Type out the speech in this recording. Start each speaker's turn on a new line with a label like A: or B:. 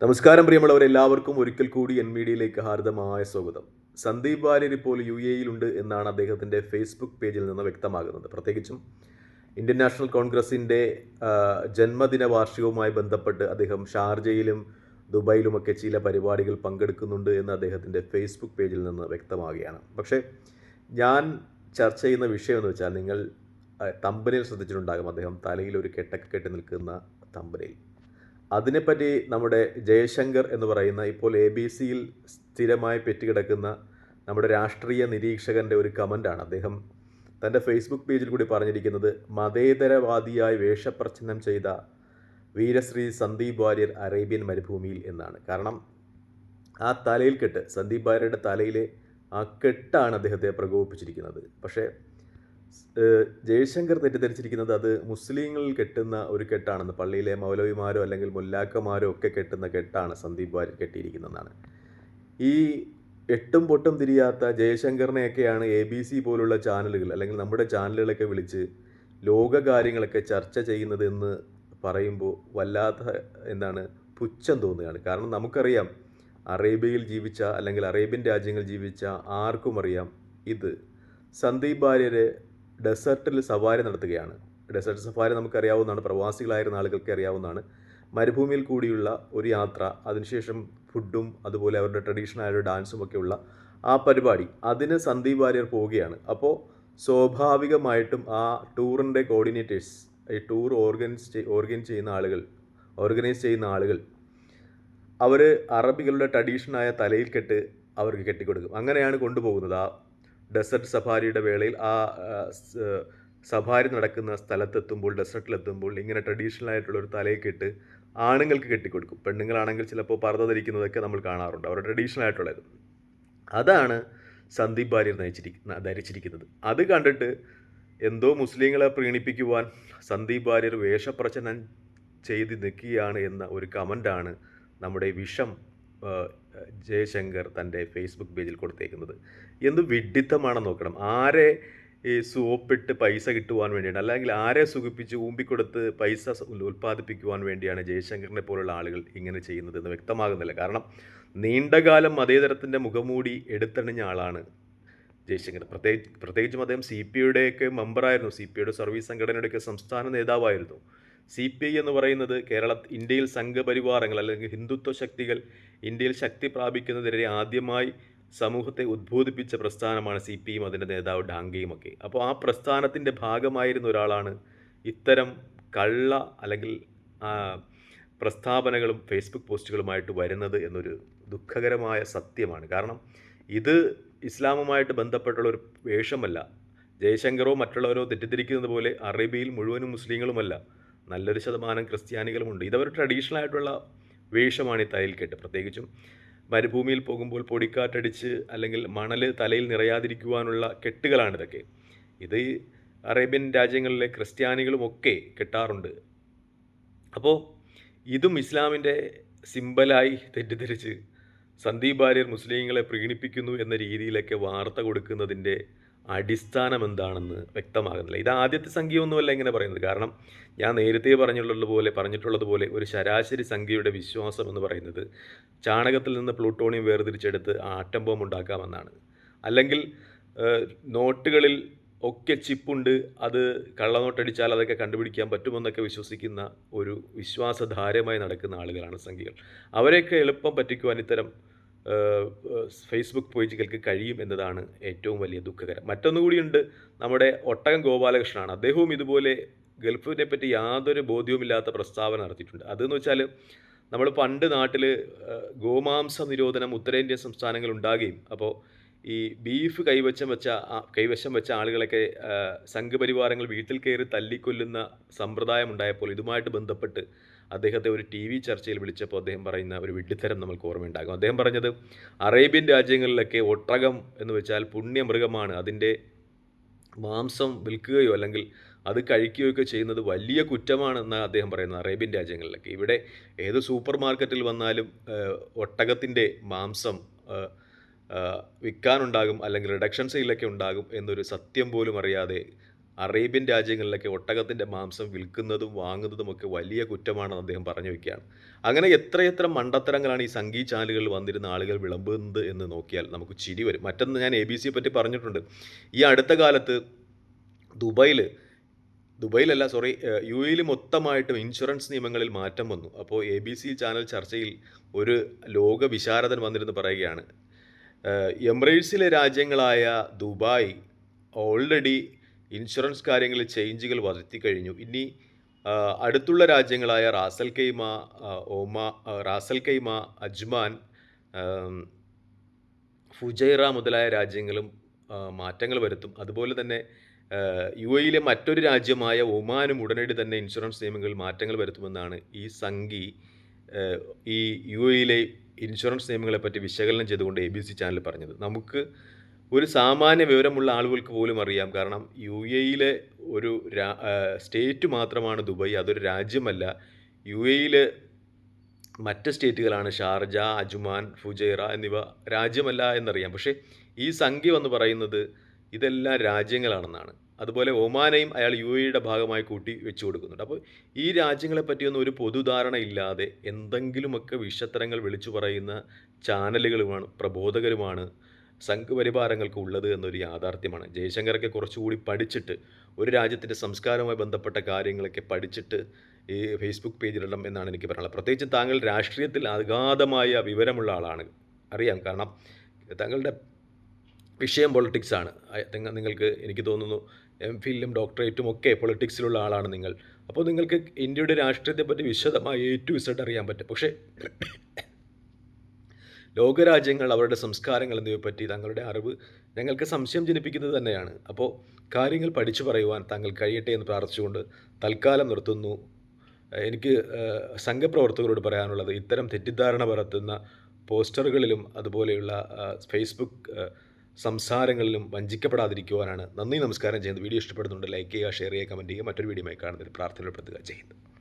A: നമസ്കാരം പ്രിയമുള്ളവരെല്ലാവർക്കും ഒരിക്കൽ കൂടി എൻ മീഡിയയിലേക്ക് ഹാർദമായ സ്വാഗതം. സന്ദീപ് വാര്യർ ഇപ്പോൾ UAE-യിലുണ്ട് എന്നാണ് അദ്ദേഹത്തിൻ്റെ ഫേസ്ബുക്ക് പേജിൽ നിന്ന് വ്യക്തമാകുന്നത്. പ്രത്യേകിച്ചും ഇന്ത്യൻ നാഷണൽ കോൺഗ്രസിൻ്റെ ജന്മദിന വാർഷികവുമായി ബന്ധപ്പെട്ട് അദ്ദേഹം ഷാർജയിലും ദുബായിലുമൊക്കെ ചില പരിപാടികൾ പങ്കെടുക്കുന്നുണ്ട് എന്ന് അദ്ദേഹത്തിൻ്റെ ഫേസ്ബുക്ക് പേജിൽ നിന്ന് വ്യക്തമാവുകയാണ്. പക്ഷേ ഞാൻ ചർച്ച ചെയ്യുന്ന വിഷയം എന്ന് വെച്ചാൽ നിങ്ങൾ തമ്പനയിൽ ശ്രദ്ധിച്ചിട്ടുണ്ടാകും, അദ്ദേഹം തലയിൽ ഒരു കെട്ടൊക്കെ കെട്ടി നിൽക്കുന്ന തമ്പനയിൽ. അതിനെപ്പറ്റി നമ്മുടെ ജയശങ്കർ എന്ന് പറയുന്ന ഇപ്പോൾ ABC-യിൽ സ്ഥിരമായി പെറ്റുകിടക്കുന്ന നമ്മുടെ രാഷ്ട്രീയ നിരീക്ഷകൻ്റെ ഒരു കമൻ്റാണ് അദ്ദേഹം തൻ്റെ ഫേസ്ബുക്ക് പേജിൽ കൂടി പറഞ്ഞിരിക്കുന്നത്. മതേതരവാദിയായി വേഷപ്രച്ഛന്നം ചെയ്ത വീരശ്രീ സന്ദീപ് വാര്യർ അറേബ്യൻ മരുഭൂമിയിൽ എന്നാണ്. കാരണം ആ തലയിൽ കെട്ട്, സന്ദീപ് വാര്യരുടെ തലയിലെ ആ കെട്ടാണ് അദ്ദേഹത്തെ പ്രകോപിപ്പിച്ചിരിക്കുന്നത്. പക്ഷേ ജയശങ്കർ തെറ്റിദ്ധരിച്ചിരിക്കുന്നത് അത് മുസ്ലിങ്ങളിൽ കെട്ടുന്ന ഒരു കെട്ടാണെന്ന്. പള്ളിയിലെ മൗലവിമാരോ അല്ലെങ്കിൽ മുല്ലാക്കന്മാരോ ഒക്കെ കെട്ടുന്ന കെട്ടാണ് സന്ദീപ് വാര്യർ കെട്ടിയിരിക്കുന്നതെന്നാണ്. ഈ എട്ടും പൊട്ടും തിരിയാത്ത ജയശങ്കറിനെയൊക്കെയാണ് ABC പോലുള്ള ചാനലുകൾ അല്ലെങ്കിൽ നമ്മുടെ ചാനലുകളൊക്കെ വിളിച്ച് ലോകകാര്യങ്ങളൊക്കെ ചർച്ച ചെയ്യുന്നത് എന്ന് പറയുമ്പോൾ വല്ലാത്ത പുച്ഛം തോന്നുകയാണ്. കാരണം നമുക്കറിയാം, അറേബ്യയിൽ ജീവിച്ച അല്ലെങ്കിൽ അറേബ്യൻ രാജ്യങ്ങളിൽ ജീവിച്ച ആർക്കും അറിയാം, ഇത് സന്ദീപ് വാര്യർ ഡെസേർട്ടിൽ സവാരി നടത്തുകയാണ്. ഡെസേർട്ട് സഫാരി നമുക്കറിയാവുന്നതാണ്, പ്രവാസികളായിരുന്ന ആളുകൾക്ക് അറിയാവുന്നതാണ്. മരുഭൂമിയിൽ കൂടിയുള്ള ഒരു യാത്ര, അതിനുശേഷം ഫുഡും അതുപോലെ അവരുടെ ട്രഡീഷണൽ ഡാൻസും ഒക്കെയുള്ള ആ പരിപാടി, അതിന് സന്ദീപ് വാര്യർ പോവുകയാണ്. അപ്പോൾ സ്വാഭാവികമായിട്ടും ആ ടൂറിൻ്റെ കോർഡിനേറ്റേഴ്സ്, ഈ ടൂർ ഓർഗനൈസ് ചെയ്യുന്ന ആളുകൾ അവർ അറബികളുടെ ട്രഡീഷനായ തലയിൽ കെട്ട് അവർക്ക് കെട്ടിക്കൊടുക്കും. അങ്ങനെയാണ് കൊണ്ടുപോകുന്നത്. ആ ഡെസേർട്ട് സഫാരിയുടെ വേളയിൽ ആ സഫാരി നടക്കുന്ന സ്ഥലത്തെത്തുമ്പോൾ, ഡെസേർട്ടിലെത്തുമ്പോൾ ഇങ്ങനെ ട്രഡീഷണൽ ആയിട്ടുള്ളൊരു തലയിൽ കെട്ട് ആണുങ്ങൾക്ക് കെട്ടിക്കൊടുക്കും. പെണ്ണുങ്ങളാണെങ്കിൽ ചിലപ്പോൾ പർദ്ദ ധരിക്കുന്നതൊക്കെ നമ്മൾ കാണാറുണ്ട്, അവരുടെ ട്രഡീഷണൽ ആയിട്ടുള്ളത്. അതാണ് സന്ദീപ് വാര്യർ ധരിച്ചിരിക്കുന്നത്. അത് കണ്ടിട്ട് എന്തോ മുസ്ലിങ്ങളെ പ്രീണിപ്പിക്കുവാൻ സന്ദീപ് വാര്യർ വേഷപ്രച്ഛന്നം ചെയ്ത് നിൽക്കുകയാണ് എന്ന ഒരു കമൻ്റാണ് നമ്മുടെ വിഷം ജയശങ്കർ തൻ്റെ ഫേസ്ബുക്ക് പേജിൽ കൊടുത്തേക്കുന്നത്. എന്ത് വിഡ്ഢിത്തമാണെന്ന് നോക്കണം. ആരെ ഈ സോപ്പിട്ട് പൈസ കിട്ടുവാൻ വേണ്ടിയാണ്, അല്ലെങ്കിൽ ആരെ സുഖിപ്പിച്ച് ഊമ്പിക്കൊടുത്ത് പൈസ ഉൽപ്പാദിപ്പിക്കുവാൻ വേണ്ടിയാണ് ജയശങ്കറിനെ പോലുള്ള ആളുകൾ ഇങ്ങനെ ചെയ്യുന്നതെന്ന് വ്യക്തമാകുന്നില്ല. കാരണം നീണ്ടകാലം മതേതരത്തിൻ്റെ മുഖംമൂടി എടുത്തണിഞ്ഞ ആളാണ് ജയശങ്കർ. പ്രത്യേകിച്ചും അദ്ദേഹം CPI-യുടെയൊക്കെ മെമ്പറായിരുന്നു, CPI-യുടെ സർവീസ് സംഘടനയുടെയൊക്കെ സംസ്ഥാന നേതാവായിരുന്നു. CPI എന്ന് പറയുന്നത് ഇന്ത്യയിൽ സംഘപരിവാരങ്ങൾ അല്ലെങ്കിൽ ഹിന്ദുത്വ ശക്തികൾ ഇന്ത്യയിൽ ശക്തി പ്രാപിക്കുന്നതിനെതിരെ ആദ്യമായി സമൂഹത്തെ ഉദ്ബോധിപ്പിച്ച പ്രസ്ഥാനമാണ് CPI-യും അതിൻ്റെ നേതാവ് ഡാംഗെയും ഒക്കെ. അപ്പോൾ ആ പ്രസ്ഥാനത്തിൻ്റെ ഭാഗമായിരുന്ന ഒരാളാണ് ഇത്തരം കള്ള അല്ലെങ്കിൽ പ്രസ്താവനകളും ഫേസ്ബുക്ക് പോസ്റ്റുകളുമായിട്ട് വരുന്നത് എന്നൊരു ദുഃഖകരമായ സത്യമാണ്. കാരണം ഇത് ഇസ്ലാമുമായിട്ട് ബന്ധപ്പെട്ടുള്ള ഒരു വേഷമല്ല. ജയശങ്കറോ മറ്റുള്ളവരോ തെറ്റിദ്ധരിക്കുന്നത് പോലെ അറേബ്യയിൽ മുഴുവനും മുസ്ലിങ്ങളുമല്ല, നല്ലൊരു ശതമാനം ക്രിസ്ത്യാനികളുമുണ്ട്. ഇതവർ ട്രഡീഷണൽ ആയിട്ടുള്ള വേഷമാണ് ഈ തലയിൽ കെട്ട്. പ്രത്യേകിച്ചും മരുഭൂമിയിൽ പോകുമ്പോൾ പൊടിക്കാറ്റടിച്ച് അല്ലെങ്കിൽ മണൽ തലയിൽ നിറയാതിരിക്കുവാനുള്ള കെട്ടുകളാണിതൊക്കെ. ഇത് അറേബ്യൻ രാജ്യങ്ങളിലെ ക്രിസ്ത്യാനികളുമൊക്കെ കെട്ടാറുണ്ട്. അപ്പോൾ ഇതും ഇസ്ലാമിൻ്റെ സിമ്പലായി തെറ്റിദ്ധരിച്ച് സന്ദീപ് വാര്യർ മുസ്ലിങ്ങളെ പ്രീണിപ്പിക്കുന്നു എന്ന രീതിയിലൊക്കെ വാർത്ത കൊടുക്കുന്നതിൻ്റെ അടിസ്ഥാനം എന്താണെന്ന് വ്യക്തമാകുന്നില്ല. ഇത് ആദ്യത്തെ സംഖ്യയൊന്നുമല്ല ഇങ്ങനെ പറയുന്നത്. കാരണം ഞാൻ നേരത്തെ പറഞ്ഞിട്ടുള്ളതുപോലെ ഒരു ശരാശരി സംഖ്യയുടെ വിശ്വാസം എന്ന് പറയുന്നത് ചാണകത്തിൽ നിന്ന് പ്ലൂട്ടോണിയം വേർതിരിച്ചെടുത്ത് ആറ്റം ബോംബ് ഉണ്ടാക്കാമെന്നാണ്. അല്ലെങ്കിൽ നോട്ടുകളിൽ ഒക്കെ ചിപ്പുണ്ട്, അത് കള്ളനോട്ടടിച്ചാൽ അതൊക്കെ കണ്ടുപിടിക്കാൻ പറ്റുമെന്നൊക്കെ വിശ്വസിക്കുന്ന ഒരു വിശ്വാസധാരമായി നടക്കുന്ന ആളുകളാണ് സംഖ്യകൾ. അവരെയൊക്കെ എളുപ്പം പറ്റിക്കുവാൻ ഇത്തരം ഫേസ്ബുക്ക് പേജുകൾക്ക് കഴിയും എന്നതാണ് ഏറ്റവും വലിയ ദുഃഖകരം. മറ്റൊന്നുകൂടിയുണ്ട്, നമ്മുടെ ഒട്ടകം ഗോപാലകൃഷ്ണനാണ്. അദ്ദേഹവും ഇതുപോലെ ഗൾഫിനെ പറ്റി യാതൊരു ബോധ്യവുമില്ലാത്ത പ്രസ്താവന നടത്തിയിട്ടുണ്ട്. അതെന്ന് വെച്ചാൽ നമ്മൾ പണ്ട് നാട്ടിൽ ഗോമാംസ നിരോധനം ഉത്തരേന്ത്യൻ സംസ്ഥാനങ്ങൾ ഉണ്ടാകുകയും അപ്പോൾ ഈ ബീഫ് കൈവശം വെച്ച ആളുകളൊക്കെ സംഘപരിവാരങ്ങൾ വീട്ടിൽ കയറി തല്ലിക്കൊല്ലുന്ന സമ്പ്രദായം ഉണ്ടായപ്പോൾ ഇതുമായിട്ട് ബന്ധപ്പെട്ട് അദ്ദേഹത്തെ ഒരു TV ചർച്ചയിൽ വിളിച്ചപ്പോൾ അദ്ദേഹം പറയുന്ന ഒരു വിഡ്ഢിത്തരം നമുക്ക് ഓർമ്മയുണ്ടാകും. അദ്ദേഹം പറഞ്ഞത് അറേബ്യൻ രാജ്യങ്ങളിലൊക്കെ ഒട്ടകം എന്ന് വെച്ചാൽ പുണ്യമൃഗമാണ്, അതിൻ്റെ മാംസം വിൽക്കുകയോ അല്ലെങ്കിൽ അത് കഴിക്കുകയോ ഒക്കെ ചെയ്യുന്നത് വലിയ കുറ്റമാണെന്നാണ് അദ്ദേഹം പറയുന്നത്. അറേബ്യൻ രാജ്യങ്ങളിലൊക്കെ, ഇവിടെ ഏത് സൂപ്പർ മാർക്കറ്റിൽ വന്നാലും ഒട്ടകത്തിൻ്റെ മാംസം വിൽക്കാനുണ്ടാകും അല്ലെങ്കിൽ റിഡക്ഷൻ സെയിലൊക്കെ ഉണ്ടാകും എന്നൊരു സത്യം പോലും അറിയാതെ അറേബ്യൻ രാജ്യങ്ങളിലൊക്കെ ഒട്ടകത്തിൻ്റെ മാംസം വിൽക്കുന്നതും വാങ്ങുന്നതുമൊക്കെ വലിയ കുറ്റമാണെന്ന് അദ്ദേഹം പറഞ്ഞു വയ്ക്കുകയാണ്. അങ്ങനെ എത്രയെത്ര മണ്ടത്തരങ്ങളാണ് ഈ സംഗീത ചാനലുകളിൽ വന്നിരുന്ന ആളുകൾ വിളമ്പുന്നത് എന്ന് നോക്കിയാൽ നമുക്ക് ചിരി വരും. മറ്റൊന്ന് ഞാൻ ABC പറ്റി പറഞ്ഞിട്ടുണ്ട്. ഈ അടുത്ത കാലത്ത് ദുബൈയിൽ ദുബൈയിലല്ല സോറി UAEയിൽ മൊത്തമായിട്ടും ഇൻഷുറൻസ് നിയമങ്ങളിൽ മാറ്റം വന്നു. അപ്പോൾ ABC ചാനൽ ചർച്ചയിൽ ഒരു ലോക വിശാരദൻ വന്നിരുന്ന് പറയുകയാണ്, എമിറേറ്റ്സിലെ രാജ്യങ്ങളായ ദുബായ് ഓൾറെഡി ഇൻഷുറൻസ് കാര്യങ്ങളിൽ ചേഞ്ചുകൾ വരുത്തിക്കഴിഞ്ഞു. ഇനി അടുത്തുള്ള രാജ്യങ്ങളായ റാസൽ കൈമ, അജ്മാൻ, ഫുജൈറ മുതലായ രാജ്യങ്ങളും മാറ്റങ്ങൾ വരുത്തും. അതുപോലെ തന്നെ UAEയിലെ മറ്റൊരു രാജ്യമായ ഒമാനും ഉടനടി തന്നെ ഇൻഷുറൻസ് നിയമങ്ങളിൽ മാറ്റങ്ങൾ വരുത്തുമെന്നാണ് ഈ സംഘി ഈ UAEയിലെ ഇൻഷുറൻസ് നിയമങ്ങളെപ്പറ്റി വിശകലനം ചെയ്തുകൊണ്ട് ABC ചാനൽ പറഞ്ഞത്. നമുക്ക് ഒരു സാമാന്യ വിവരമുള്ള ആളുകൾക്ക് പോലും അറിയാം. കാരണം UAEയിലെ ഒരു സ്റ്റേറ്റ് മാത്രമാണ് ദുബായ്, അതൊരു രാജ്യമല്ല. UAEയിൽ മറ്റ് സ്റ്റേറ്റുകളാണ് ഷാർജ, അജ്മാൻ, ഫുജൈറ എന്നിവ രാജ്യമല്ല എന്നറിയാം. പക്ഷേ ഈ സംഖ്യ വന്ന് പറയുന്നത് ഇതെല്ലാം രാജ്യങ്ങളാണെന്നാണ്. അതുപോലെ ഒമാനെയും അയാൾ UAEയുടെ ഭാഗമായി കൂട്ടി വെച്ചു കൊടുക്കുന്നുണ്ട്. അപ്പോൾ ഈ രാജ്യങ്ങളെ പറ്റിയൊന്നും ഒരു പൊതുധാരണ ഇല്ലാതെ എന്തെങ്കിലുമൊക്കെ വിഷത്തരങ്ങൾ വിളിച്ചു പറയുന്ന ചാനലുകളുമാണ് പ്രബോധകരുമാണ് സംഘപരിവാരങ്ങൾക്ക് ഉള്ളത് എന്നൊരു യാഥാർത്ഥ്യമാണ്. ജയശങ്കറൊക്കെ കുറച്ചുകൂടി പഠിച്ചിട്ട് ഒരു രാജ്യത്തിൻ്റെ സംസ്കാരവുമായി ബന്ധപ്പെട്ട കാര്യങ്ങളൊക്കെ പഠിച്ചിട്ട് ഈ ഫേസ്ബുക്ക് പേജിലിടണം എന്നാണ് എനിക്ക് പറയാനുള്ളത്. പ്രത്യേകിച്ചും താങ്കൾ രാഷ്ട്രീയത്തിൽ അഗാധമായ വിവരമുള്ള ആളാണ്, അറിയാം. കാരണം താങ്കളുടെ വിഷയം പൊളിറ്റിക്സാണ്. നിങ്ങൾക്ക് എനിക്ക് തോന്നുന്നു MPhilലും ഡോക്ടറേറ്റും ഒക്കെ പൊളിറ്റിക്സിലുള്ള ആളാണ് നിങ്ങൾ. അപ്പോൾ നിങ്ങൾക്ക് ഇന്ത്യയുടെ രാഷ്ട്രീയത്തെപ്പറ്റി വിശദമായി A to Z അറിയാൻ പറ്റും. പക്ഷേ ലോകരാജ്യങ്ങൾ, അവരുടെ സംസ്കാരങ്ങൾ എന്നിവയെപ്പറ്റി തങ്ങളുടെ അറിവ് ഞങ്ങൾക്ക് സംശയം ജനിപ്പിക്കുന്നത് തന്നെയാണ്. അപ്പോൾ കാര്യങ്ങൾ പഠിച്ചു പറയുവാൻ താങ്കൾ കഴിയട്ടെ എന്ന് പ്രാർത്ഥിച്ചുകൊണ്ട് തൽക്കാലം നിർത്തുന്നു. എനിക്ക് സംഘപ്രവർത്തകരോട് പറയാനുള്ളത്, ഇത്തരം തെറ്റിദ്ധാരണ പരത്തുന്ന പോസ്റ്ററുകളിലും അതുപോലെയുള്ള ഫേസ്ബുക്ക് സംസാരങ്ങളിലും വഞ്ചിക്കപ്പെടാതിരിക്കുവാനാണ്. നന്ദി, നമസ്കാരം ചെയ്യുന്നത്. വീഡിയോ ഇഷ്ടപ്പെടുന്നുണ്ട് ലൈക്ക് ചെയ്യുക, ഷെയർ ചെയ്യുക, കമൻറ്റ് ചെയ്യുക. മറ്റൊരു വീഡിയോയുമായി കാണുന്നതിൽ പ്രാർത്ഥനപ്പെടുത്തുക. ചെയ്യുന്നത്.